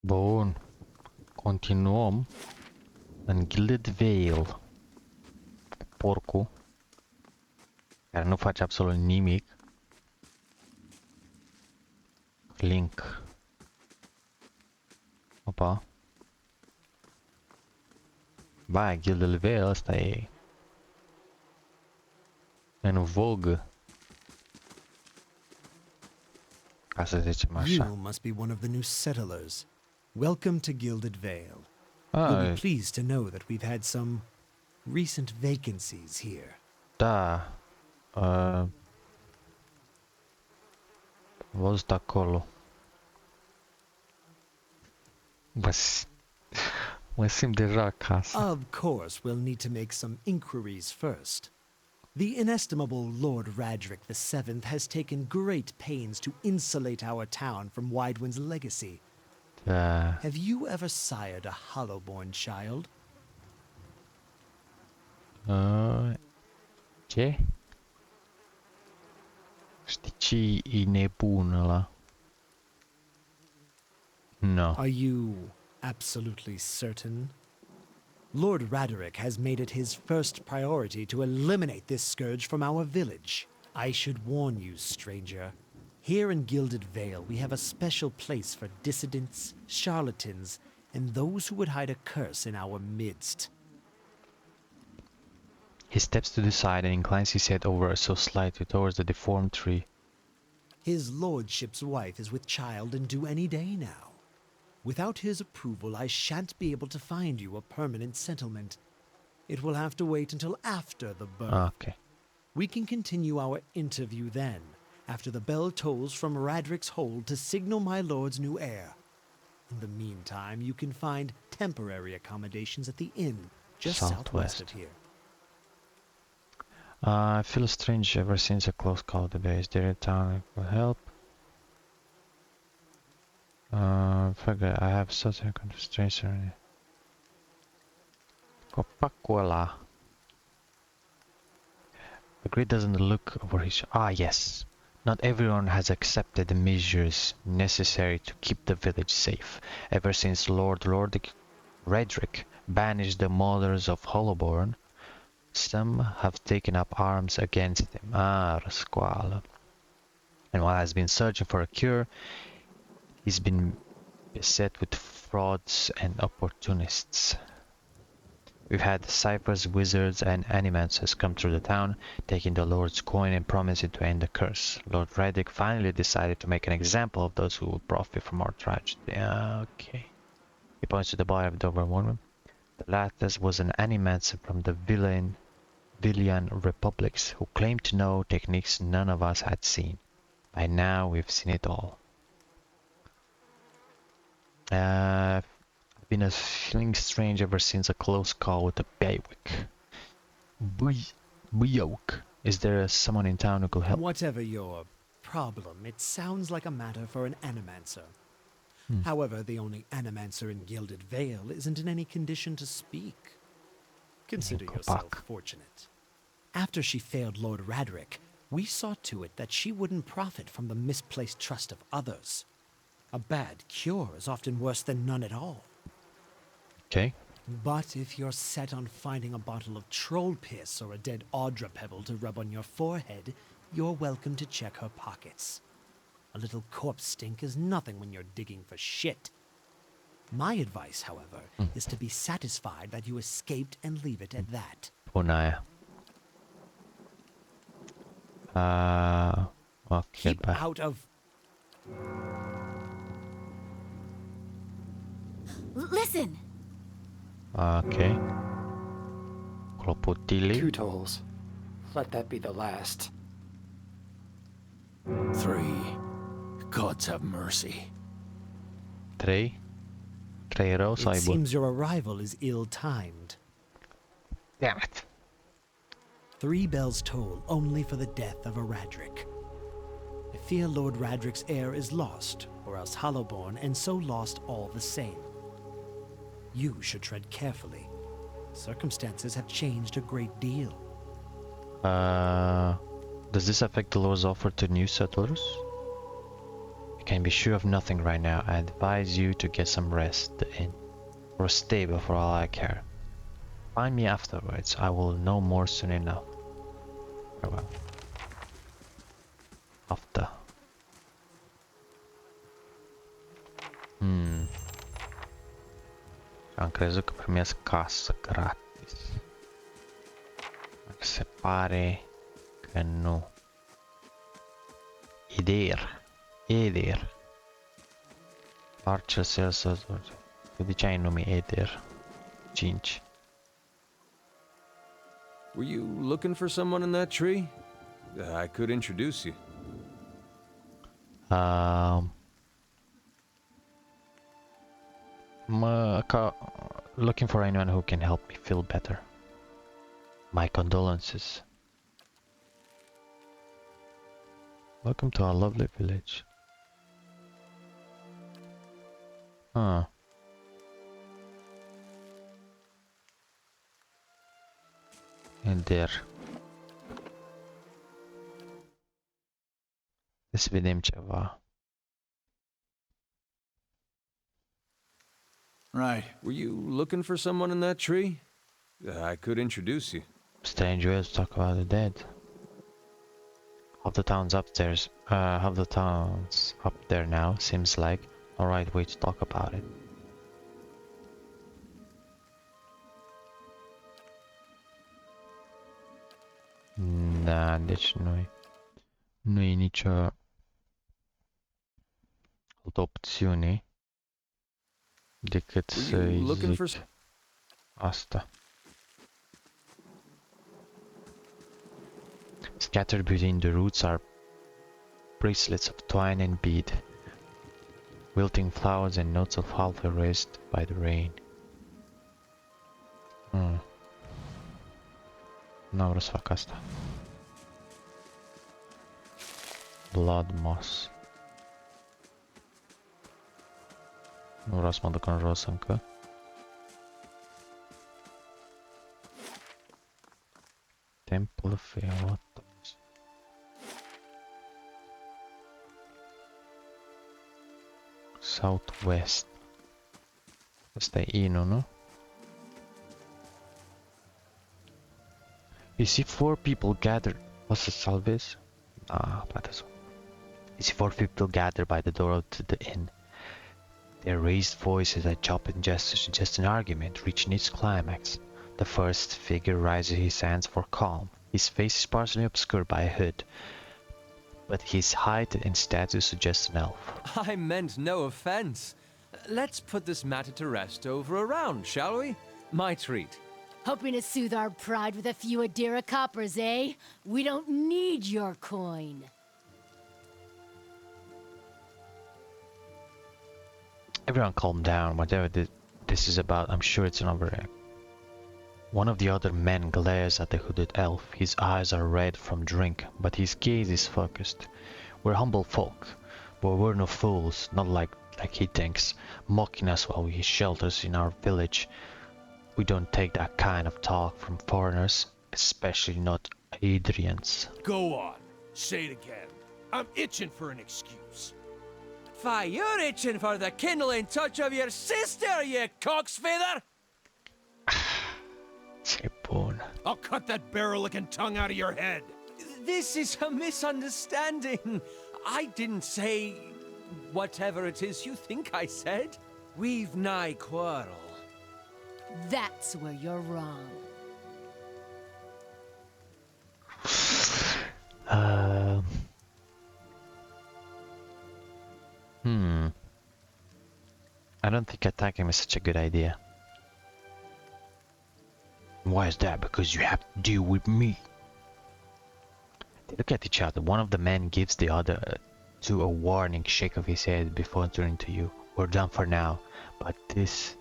Bun. Continuăm în Gilded Vale. Porcul, care nu face absolut nimic. Link. Opa. Ba, Gilded Vale ăsta e în vogă, ca să zicem așa. You must be one of the new settlers. Welcome to Gilded Vale. You'll be Ah, pleased to know that we've had some recent vacancies here. da. Văzut acolo. Mă simt deja acasă. Of course, we'll need to make some inquiries first. The inestimable Lord Radric VII has taken great pains to insulate our town from Widewind's legacy. Da. Have you ever sired a Hollowborn child? Ce? Știi ce e nebun ăla? No. Are you absolutely certain? Lord Raderick has made it his first priority to eliminate this scourge from our village. I should warn you, stranger. Here in Gilded Vale, we have a special place for dissidents, charlatans, and those who would hide a curse in our midst. He steps to the side and inclines his head over so slightly towards the deformed tree. His lordship's wife is with child and due any day now. Without his approval, I shan't be able to find you a permanent settlement. It will have to wait until after the birth. Okay. We can continue our interview then, after the bell tolls from Radric's hold to signal my lord's new heir. In the meantime, you can find temporary accommodations at the inn just southwest of here. I feel strange ever since a close call today. Is there a town that will help? Forget, I have such a kind of strange serenity. Copacul ăla. The grid doesn't look over his... Ah, yes. Not everyone has accepted the measures necessary to keep the village safe. Ever since Lord Redrick banished the mothers of Hollowborn, some have taken up arms against him. Ah, răscoală. And while he has been searching for a cure, he's been beset with frauds and opportunists. We've had ciphers, wizards, and animancers come through the town, taking the Lord's coin and promising to end the curse. Lord Reddick finally decided to make an example of those who would profit from our tragedy. Okay. He points to the body of the woman. The latter was an animancer from the Villian republics who claimed to know techniques none of us had seen. By now, we've seen it all. I've been feeling strange ever since a close call with the Baywick. Buyok. Is there someone in town who could help? Whatever your problem, it sounds like a matter for an animancer. However, the only animancer in Gilded Vale isn't in any condition to speak. Consider yourself fortunate. After she failed Lord Radric, we saw to it that she wouldn't profit from the misplaced trust of others. A bad cure is often worse than none at all. Okay. But if you're set on finding a bottle of troll piss or a dead Audra pebble to rub on your forehead, you're welcome to check her pockets. A little corpse stink is nothing when you're digging for shit. My advice, however, is to be satisfied that you escaped and leave it at that. Bună aia. Okay, Keep out of... Listen! Okay. Clopotili. 2 tolls. Let that be the last. 3. Gods have mercy. 3. 3 rău să It aibă. seems your arrival is ill-timed. Damn it. 3 bells toll only for the death of a Radric. I fear Lord Radric's heir is lost, or else Hollowborn, and so lost all the same. You should tread carefully. Circumstances have changed a great deal. Does this affect the Lord's offer to new settlers? can be sure of nothing right now. I advise you to get some rest. The inn. Or a stable for all I care. Find me afterwards. I will know more soon enough. Farewell. After. Am crezut că primesc casă gratis. Dar se pare că nu. Eder. Partial sales. Tu de ce ai nume Eder? 5. Were you looking for someone in that tree? I could introduce you. Looking for anyone who can help me feel better. My condolences. Welcome to our lovely village. Huh. And there. Să vedem ceva. Right. Were you looking for someone in that tree? I could introduce you. Strange way to talk about the dead. Half the town's upstairs. Half the town's up there now. Seems like a right way to talk about it. Da, deci nu e nicio altă opțiune decât să-i zic asta. Scattered between the roots are bracelets of twine and bead, wilting flowers and notes of half erased by the rain. N-am vrut să fac asta. Blood moss. Nu vreau să mă duc în jos încă. Temple of Fire. Southwest. Asta e inu, nu? You see 4 people gathered. What's the salves? Poate să. You see 4 people gathered by the door to the inn. Their raised voices and chopping gestures suggest an argument reaching its climax. The first figure raises his hands for calm. His face is partially obscured by a hood, but his height and stature suggest an elf. I meant no offense. Let's put this matter to rest over a round, shall we? My treat. Hoping to soothe our pride with a few Adira coppers, eh? We don't need your coin. Everyone calm down. Whatever this is about, I'm sure it's an overact. One of the other men glares at the hooded elf. His eyes are red from drink, but his gaze is focused. We're humble folk, but we're no fools, not like he thinks, mocking us while he shelters in our village. We don't take that kind of talk from foreigners, especially not Adrians. Go on, say it again. I'm itching for an excuse. Fie, you're itching for the kindling touch of your sister, you cocksfeather! I'll cut that barrel-licking tongue out of your head. This is a misunderstanding. I didn't say whatever it is you think I said. We've nigh quarrel. That's where you're wrong. I don't think attacking is such a good idea. Why is that? Because you have to deal with me. They look at each other. One of the men gives the other two a warning shake of his head before turning to you. We're done for now, but this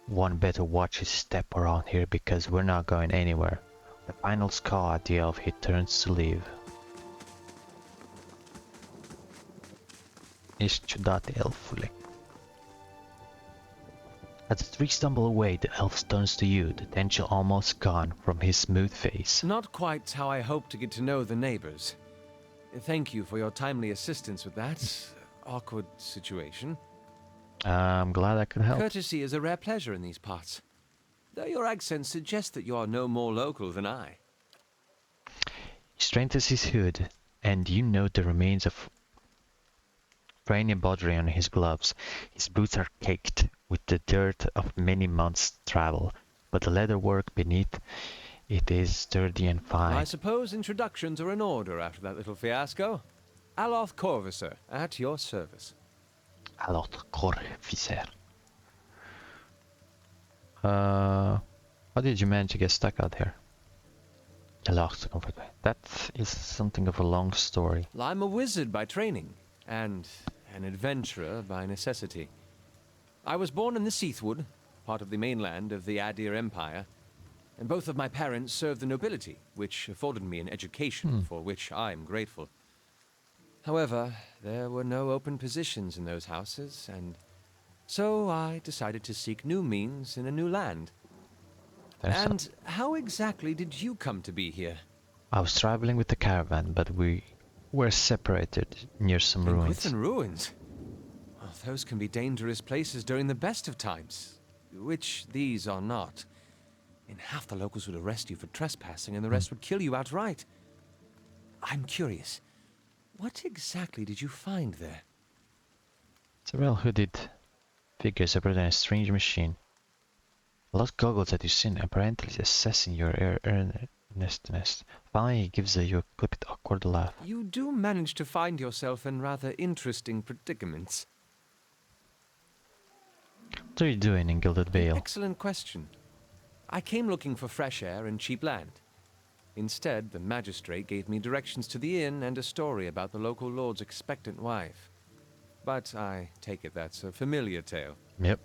one better watch his step around here because we're not going anywhere. The final scar at the elf, he turns to leave. Ești ciudat, elfule. As the three stumble away, the elf turns to you, the tension almost gone from his smooth face. Not quite how I hoped to get to know the neighbors. Thank you for your timely assistance with that. awkward situation. I'm glad I could help. Courtesy is a rare pleasure in these parts. Though your accent suggests that you are no more local than I. He strengthens his hood, and you note the remains of rainy pottery on his gloves. His boots are caked with the dirt of many months' travel, but the leatherwork beneath it is sturdy and fine. I suppose introductions are in order after that little fiasco. Aloth Corvisor, at your service. Aloth Corvisor. How did you manage to get stuck out here? Aloth Corvisor. That is something of a long story. I'm a wizard by training, and an adventurer by necessity. I was born in the Seathwood, part of the mainland of the Adir Empire, and both of my parents served the nobility, which afforded me an education for which I am grateful. However, there were no open positions in those houses, and so I decided to seek new means in a new land. And how exactly did you come to be here? I was traveling with the caravan, but we were separated near some ruins. Within ruins? Well, those can be dangerous places during the best of times, which these are not. In half the locals would arrest you for trespassing, and the rest would kill you outright. I'm curious, what exactly did you find there? Several hooded figures appeared in a strange machine. Lost goggles that you seen apparently assessing your earnestness. Finally, he gives you a quick, awkward laugh. You do manage to find yourself in rather interesting predicaments. What are you doing in Gilded Vale? Excellent question. I came looking for fresh air and cheap land. Instead, the magistrate gave me directions to the inn and a story about the local lord's expectant wife. But I take it that's a familiar tale. Yep.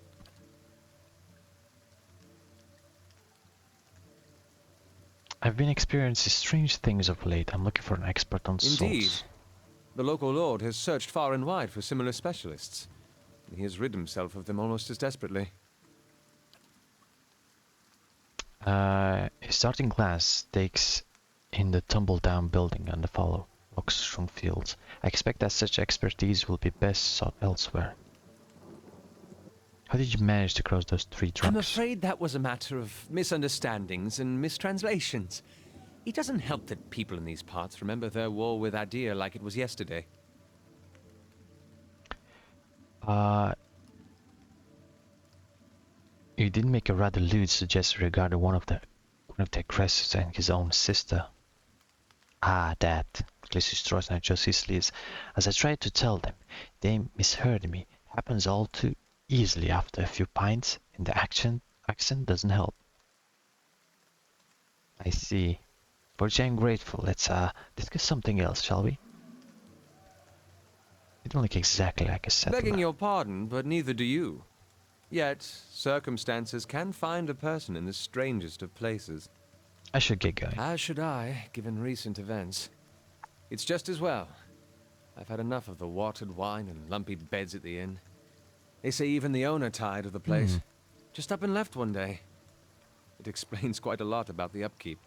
I've been experiencing strange things of late. I'm looking for an expert on Indeed. souls. The local lord has searched far and wide for similar specialists. He has rid himself of them almost as desperately. A starting glance takes in the tumble-down building and the fallow oak-strewn fields. I expect that such expertise will be best sought elsewhere. How did you manage to cross those 3 drunks? I'm afraid that was a matter of misunderstandings and mistranslations. It doesn't help that people in these parts remember their war with Adir like it was yesterday. You did make a rather lewd suggestion regarding one of the aggressors and his own sister. Ah, that. Glycis draws now just his sleeves. As I tried to tell them, they misheard me. Happens all too easily after a few pints, and the accent doesn't help. I see. For which I'm grateful. Let's discuss something else, shall we? You don't look exactly like a settler. Begging your pardon, but neither do you. Yet, circumstances can find a person in the strangest of places. I should get going. As should I, given recent events. It's just as well. I've had enough of the watered wine and lumpy beds at the inn. They say even the owner tired of the place. Just up and left one day. It explains quite a lot about the upkeep.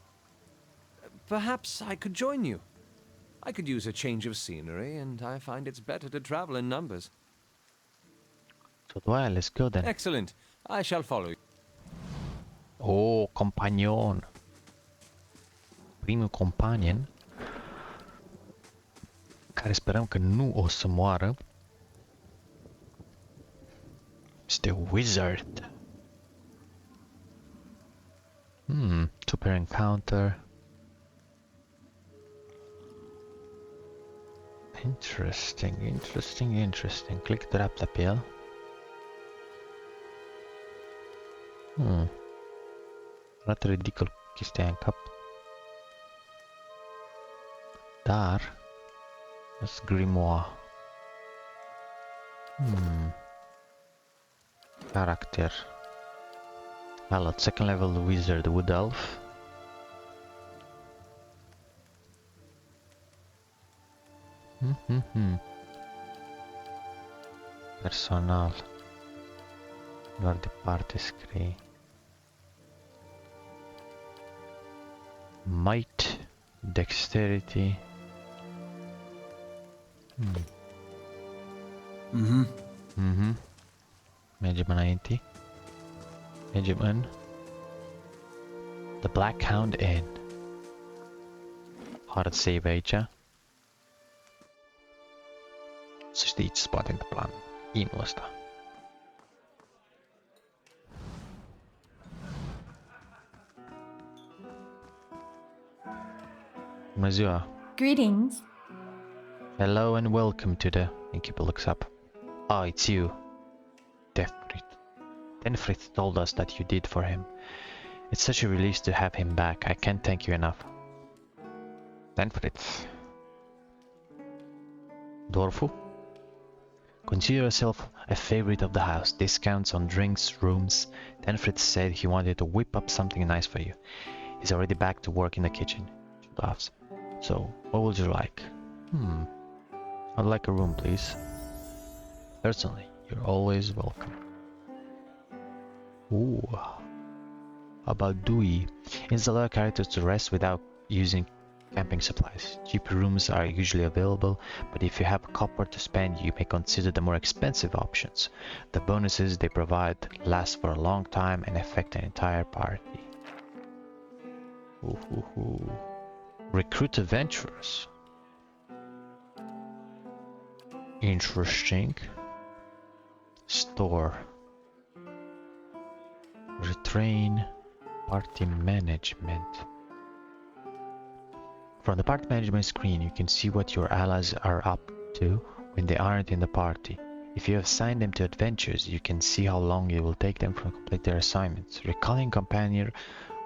Perhaps I could join you. I could use a change of scenery, and I find it's better to travel in numbers. So do I. Let's go then. Excellent. I shall follow you. Oh, companion. Primul companion, care sperăm că nu o să moară, este Wizard. Super encounter. Interesting. Click dreapta pe el. Arată ridicol chestia în cap. Dar that's grimoire. Character. Well, second level wizard wood elf. Personal. Doar departe scrie. Might. Dexterity. Medyo înainte. Medyo în. The Black Hound Inn. Hard save aici. Să știți ce se poate întâmpla în inul ăsta. Bună ziua! Greetings. Hello and welcome to the... Innkeeper looks up. Oh, it's you. Tenfrith told us that you did for him. It's such a relief to have him back. I can't thank you enough. Tenfrith. Dwarfu? Consider yourself a favorite of the house. Discounts on drinks, rooms. Tenfrith said he wanted to whip up something nice for you. He's already back to work in the kitchen. She laughs. So, what would you like? I'd like a room, please. Certainly, you're always welcome. Ooh. How about Dewey? It's allow characters to rest without using camping supplies. Cheap rooms are usually available, but if you have a copper to spend, you may consider the more expensive options. The bonuses they provide last for a long time and affect an entire party. Ooh. Recruit adventurers. Interesting. Store. Retrain. Party management. From the party management screen, you can see what your allies are up to when they aren't in the party. If you have assigned them to adventures, you can see how long it will take them to complete their assignments. Recalling a companion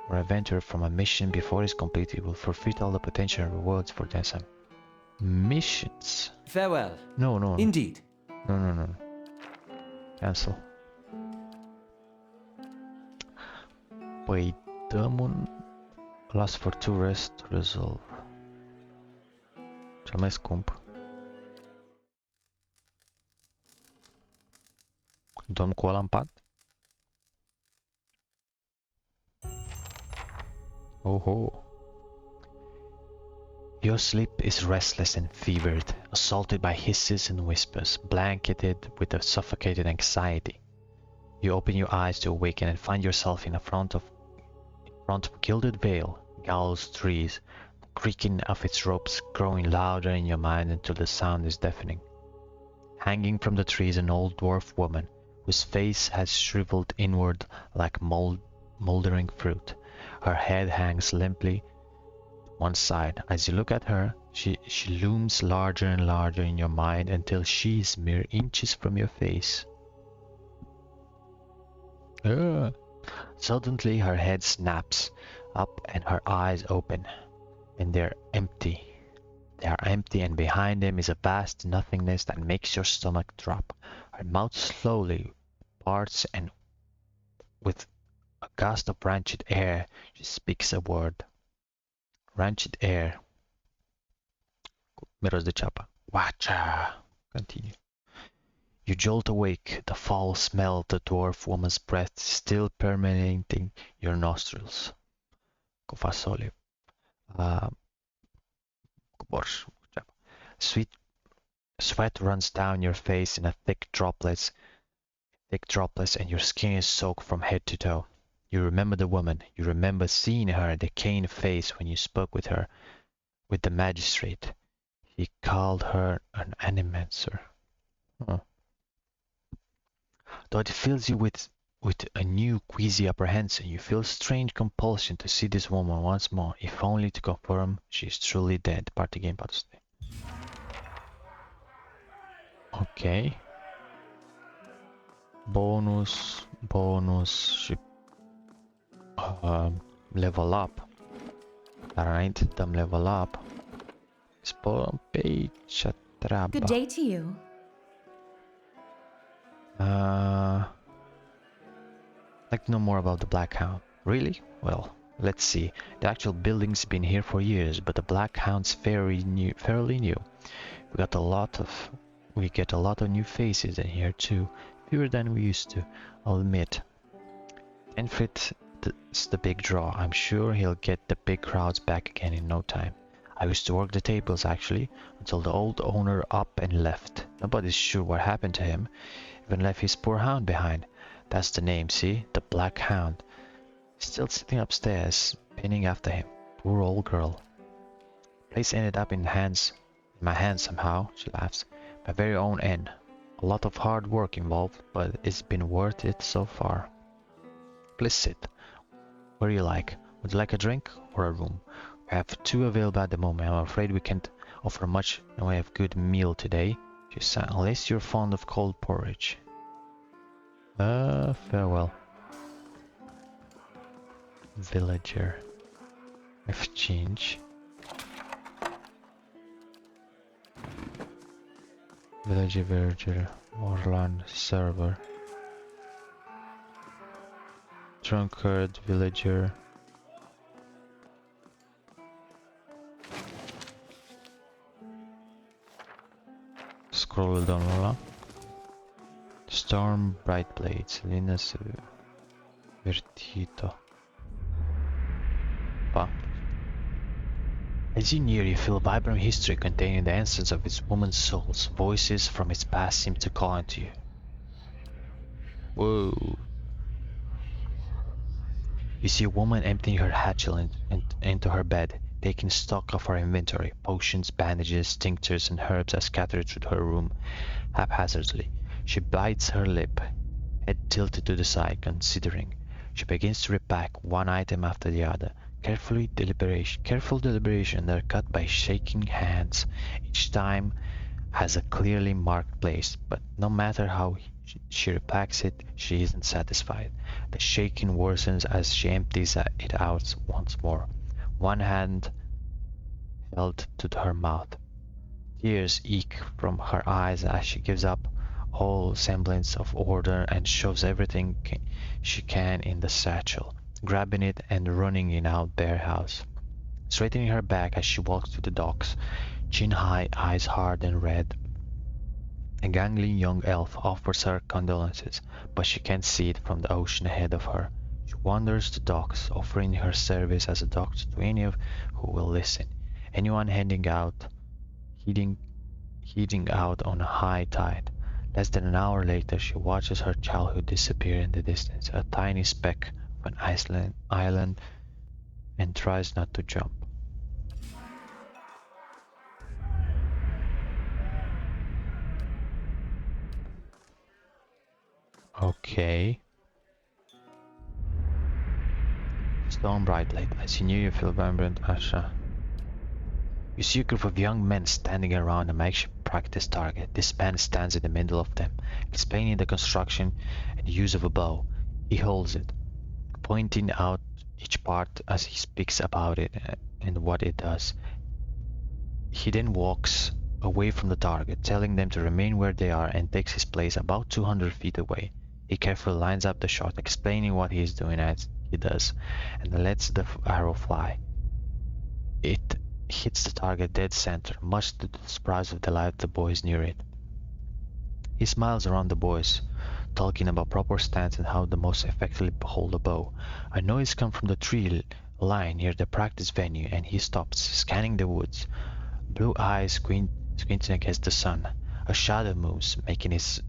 or adventurer from a mission before it's completed will forfeit all the potential rewards for the assignment. Missions? Farewell. No. Indeed. No. Cancel. Păi dăm un... Last for 2 rest to resolve. Cel mai scump. Dorm cu ăla în pat? Oh. Your sleep is restless and fevered, assaulted by hisses and whispers, blanketed with a suffocating anxiety. You open your eyes to awaken and find yourself in front of Gilded Vale, gallows trees, the creaking of its ropes growing louder in your mind until the sound is deafening. Hanging from the tree is an old dwarf woman, whose face has shriveled inward like moldering fruit. Her head hangs limply to one side. As you look at her, she looms larger and larger in your mind until she is mere inches from your face. Suddenly her head snaps up and her eyes open, and they're empty. They are empty, and behind them is a vast nothingness that makes your stomach drop. Her mouth slowly parts, and with a gust of rancid air, she speaks a word. Rancid air. Miros de ceapă. Watcha. Continue. You jolt awake, the foul smell of the dwarf woman's breath still permeating your nostrils. Cu fasole. Cu borș. Sweat runs down your face in thick droplets, and your skin is soaked from head to toe. You remember the woman. You remember seeing her decaying face when you spoke with her, with the magistrate. He called her an animancer. Though it fills you with a new queasy apprehension, you feel strange compulsion to see this woman once more, if only to confirm she is truly dead. Party game 400. Ok. Bonus și level up. Dar înainte dăm level up, spărăm pe aici treaba. Good day to you. I'd like to know more about the Black Hound. Really? Well, let's see. The actual building's been here for years, but the Black Hound's fairly new. We get a lot of new faces in here too. Fewer than we used to, I'll admit. Tenfrith is the big draw. I'm sure he'll get the big crowds back again in no time. I used to work the tables actually, until the old owner up and left. Nobody's sure what happened to him, even left his poor hound behind. That's the name, see? The Black Hound. Still sitting upstairs, pinning after him. Poor old girl. Place ended up in my hands somehow, she laughs. My very own end. A lot of hard work involved, but it's been worth it so far. Please sit. What do you like? Would you like a drink or a room? We have two available at the moment. I'm afraid we can't offer much in the way of good meal today. Unless you're fond of cold porridge. Farewell. Villager. Exchange. Villager, Orland server. Drunkard, villager. Scroll down lower. Storm, bright blades, Linus Vertito. Pa. As you near, you feel vibrant history containing the essence of its woman's souls. Voices from its past seem to call into you. Whoa. You see a woman emptying her hatchel into her bed, taking stock of her inventory. Potions, bandages, tinctures, and herbs are scattered through her room haphazardly. She bites her lip, head tilted to the side, considering. She begins to repack one item after the other. Careful deliberation, they're cut by shaking hands. Each time has a clearly marked place, but no matter how she repacks it, she isn't satisfied. The shaking worsens as she empties it out once more. One hand held to her mouth. Tears eke from her eyes as she gives up all semblance of order and shoves everything she can in the satchel, grabbing it and running in out bare house. Straightening her back as she walks to the docks, chin high, eyes hard and red, a gangly young elf offers her condolences, but she can't see it from the ocean ahead of her. She wanders the docks, offering her service as a doctor to any who will listen. Anyone heading out on a high tide. Less than an hour later, she watches her childhood disappear in the distance, a tiny speck of an island, and tries not to jump. Okay. Stone bright light. As you knew, you feel vibrant, Asha. You see a group of young men standing around a makeshift practice target. This man stands in the middle of them, explaining the construction and use of a bow. He holds it, pointing out each part as he speaks about it and what it does. He then walks away from the target, telling them to remain where they are, and takes his place about 200 feet away. He carefully lines up the shot, explaining what he is doing as he does, and lets the arrow fly. It hits the target dead center, much to the surprise of the boys near it. He smiles around the boys, talking about proper stance and how to most effectively hold a bow. A noise comes from the tree line near the practice venue, and he stops, scanning the woods, blue eyes squinting against the sun. A shadow moves, making its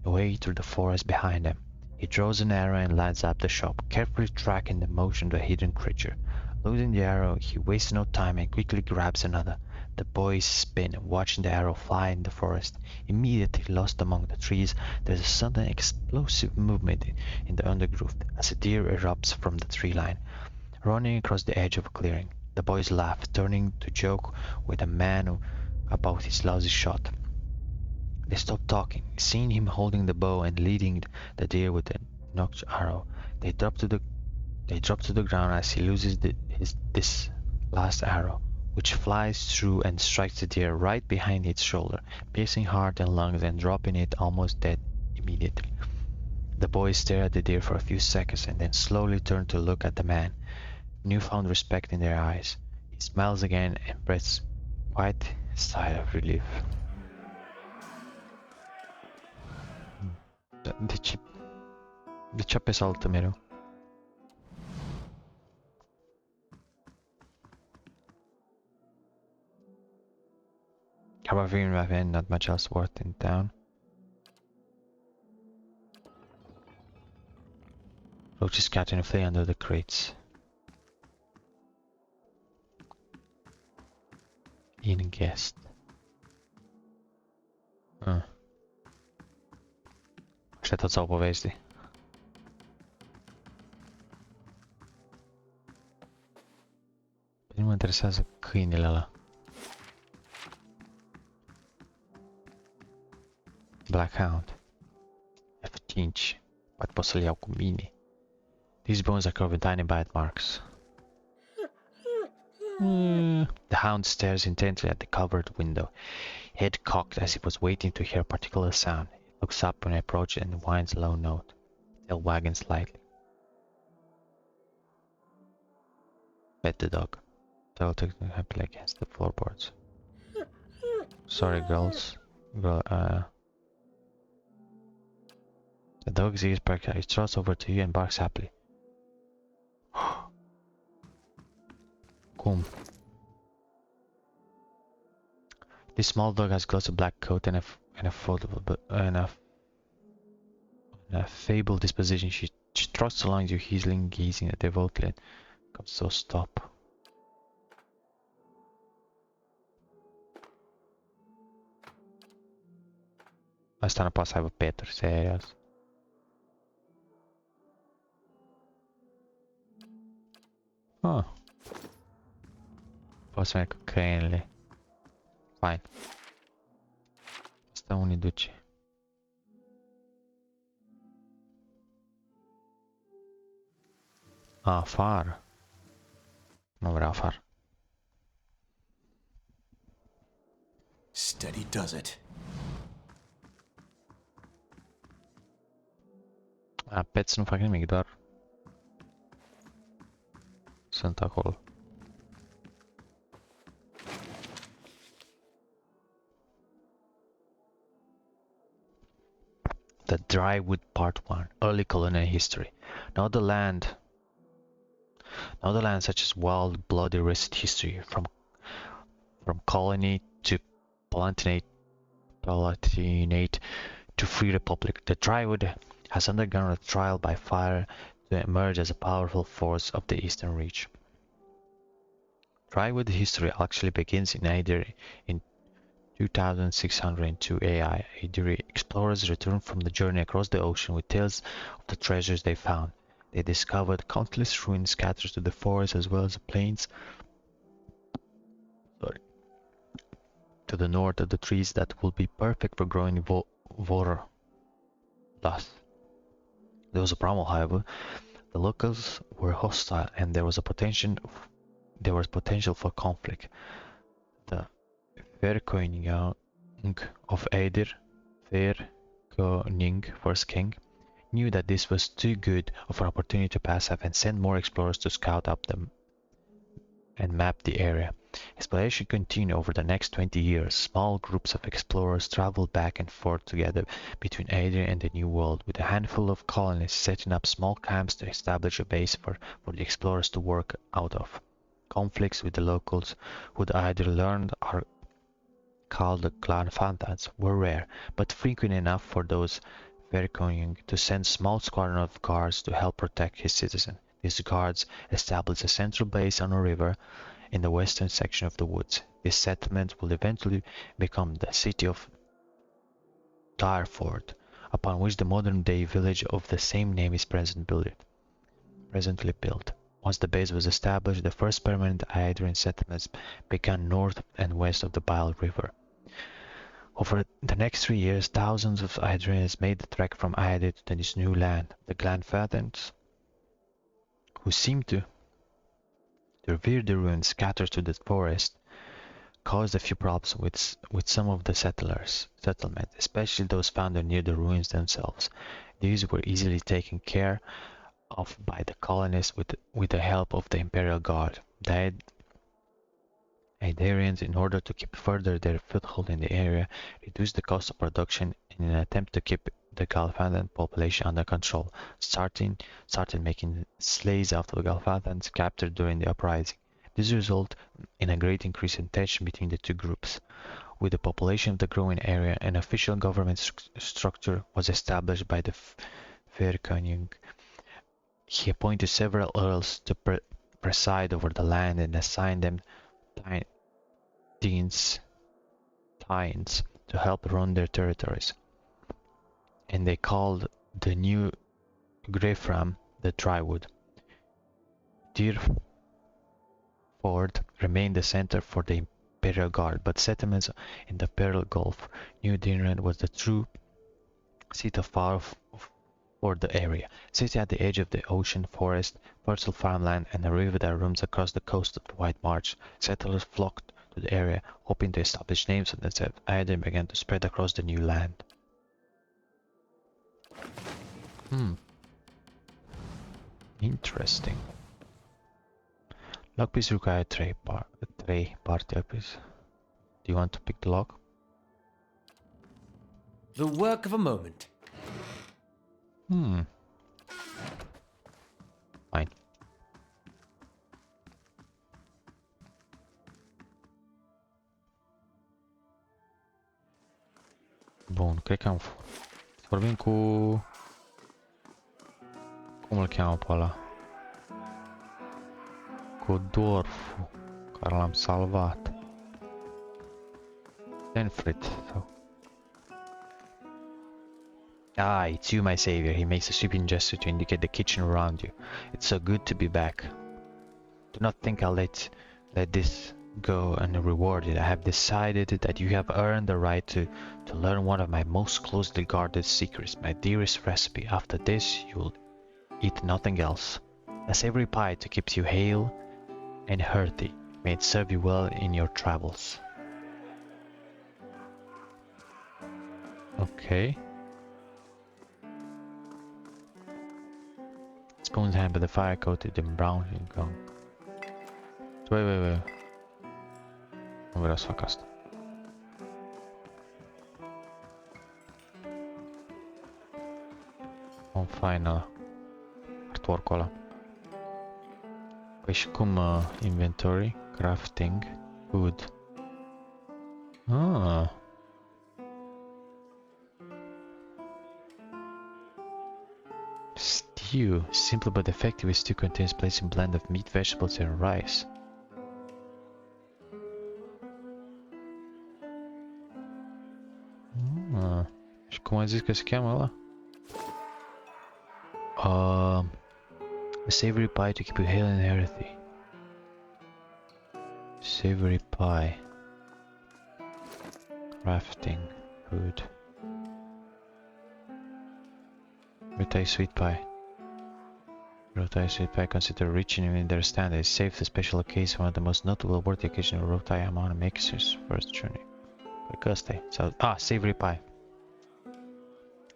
way through the forest behind them. He draws an arrow and lines up the shot, carefully tracking the motion of the hidden creature. Losing the arrow, he wastes no time and quickly grabs another. The boys spin, watching the arrow fly in the forest. Immediately lost among the trees, there's a sudden explosive movement in the undergrowth as a deer erupts from the tree line, running across the edge of a clearing. The boys laugh, turning to joke with the man about his lousy shot. They stop talking, seeing him holding the bow and leading the deer with a notched arrow. They drop to the ground as he loses this last arrow, which flies through and strikes the deer right behind its shoulder, piercing heart and lungs and dropping it almost dead immediately. The boys stare at the deer for a few seconds and then slowly turn to look at the man, newfound respect in their eyes. He smiles again and breathes quite a sigh of relief. De ce ha pesato mereu? However, in my opinion, not much else worth in town. Roaches scattered and flee under the crates. In guest. Aș tot sau povesti. Nu mă interesează câinele ăla. Blackhound. F5. Poate pot să-l iau cu mine. These bones are covered with tiny bite marks. The hound stares intently at the covered window, head cocked as if was waiting to hear a particular sound. It looks up when I approach and whines a low note, tail wagging slightly. Pet the dog. Tail tucked happily against the floorboards. Sorry, girls. The dog's ears perk out. It trots over to you and barks happily. Cum? This small dog has glossy black coat and a fable disposition. She trots along you, easily gazing devoutly. Comes so stop. Asta nu poate să aibă peturi, serios. Ah. Poți să merg cu câinele. Fine. Asta unii duce. Afară. Nu vreau afară. Steady does it. Pets nu fac nimic, doar sunt acolo. The Drywood Part 1, Early Colonial History. Now the land such as wild, bloody, recent history, from colony to Palatinate to Free Republic. The Drywood has undergone a trial by fire to emerge as a powerful force of the Eastern Reach. Drywood history actually begins in Adir in 2602 AI. Adiri explorers returned from the journey across the ocean with tales of the treasures they found. They discovered countless ruins scattered to the forest as well as the plains to the north of the trees that would be perfect for growing water. Thus, there was a problem, however. The locals were hostile and there was potential for conflict. The Verkoning of Adir, Verkoning, first king, knew that this was too good of an opportunity to pass up and sent more explorers to scout up them and map the area. Exploration continued over the next 20 years. Small groups of explorers traveled back and forth together between Adir and the New World, with a handful of colonists setting up small camps to establish a base for the explorers to work out of. Conflicts with the locals, who Adir learned are called the Clanfantans, were rare, but frequent enough for those Verkoning to send small squadron of guards to help protect his citizens. These guards established a central base on a river in the western section of the woods. This settlement will eventually become the city of Direford, upon which the modern-day village of the same name is presently built. Once the base was established, the first permanent Adrian settlements began north and west of the Vale River. Over the next 3 years, thousands of Adrians made the trek from Adir to this new land. The Glanfathans, who seemed to revere the ruins scattered to the forest, caused a few problems with some of the settlements, especially those found near the ruins themselves. These were easily taken care of by the colonists with the help of the Imperial Guard. The Adarians, in order to keep further their foothold in the area, reduced the cost of production in an attempt to keep the Galfathan population under control, started making slaves out of the Galfathans captured during the uprising. This resulted in a great increase in tension between the two groups. With the population of the growing area, an official government structure was established by the Verkoning. He appointed several earls to preside over the land and assigned them thines to help run their territories. And they called the new Grefram the Drywood. Deerford remained the center for the Imperial Guard, but settlements in the Pearl Gulf, New Dinran was the true seat of power for the area. City at the edge of the ocean, forest, fertile farmland, and a river that runs across the coast of the White Marsh. Settlers flocked to the area, hoping to establish names for themselves. Ideas began to spread across the new land. Interesting. Lockpiece required tray partea piece. Do you want to pick the lock? The work of a moment. Fine. Bun, cred că am... Vorbim cu... Cum îl cheamă pe ăla? Cu dwarful, care l-am salvat. Tenfrit, sau... Ah, it's you, my savior. He makes a sweeping gesture to indicate the kitchen around you. It's so good to be back. Do not think I'll let this go unrewarded. I have decided that you have earned the right to learn one of my most closely guarded secrets, my dearest recipe. After this, you'll eat nothing else. A savory pie to keep you hale and hearty. May it serve you well in your travels. Okay. Spoon's hand by the fire coated in brown and gone. Wait. Nu vreau să fac asta. Vom faină artwork-ul ăla. Păi și cum inventory, crafting, food. Ah. Stew, simple but effective, stew contains placing blend of meat, vegetables and rice. Și cum ai zis că se cheamă ăla? A savory pie to keep you hale and healthy. Savory pie. Crafting. Food. Rotai sweet pie. Rotai sweet pie considered rich in their standards. Saved a special occasion, one of the most notable worthy occasions of Rotai among the maker's first journey. Cred că ăsta e. Savory pie.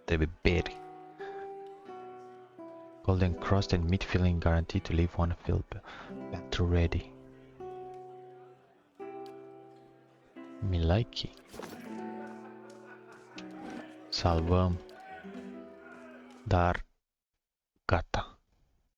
Trebuie berry. Golden crust and meat filling guaranteed to leave one filled battle ready. Miliki. Salvăm. Dar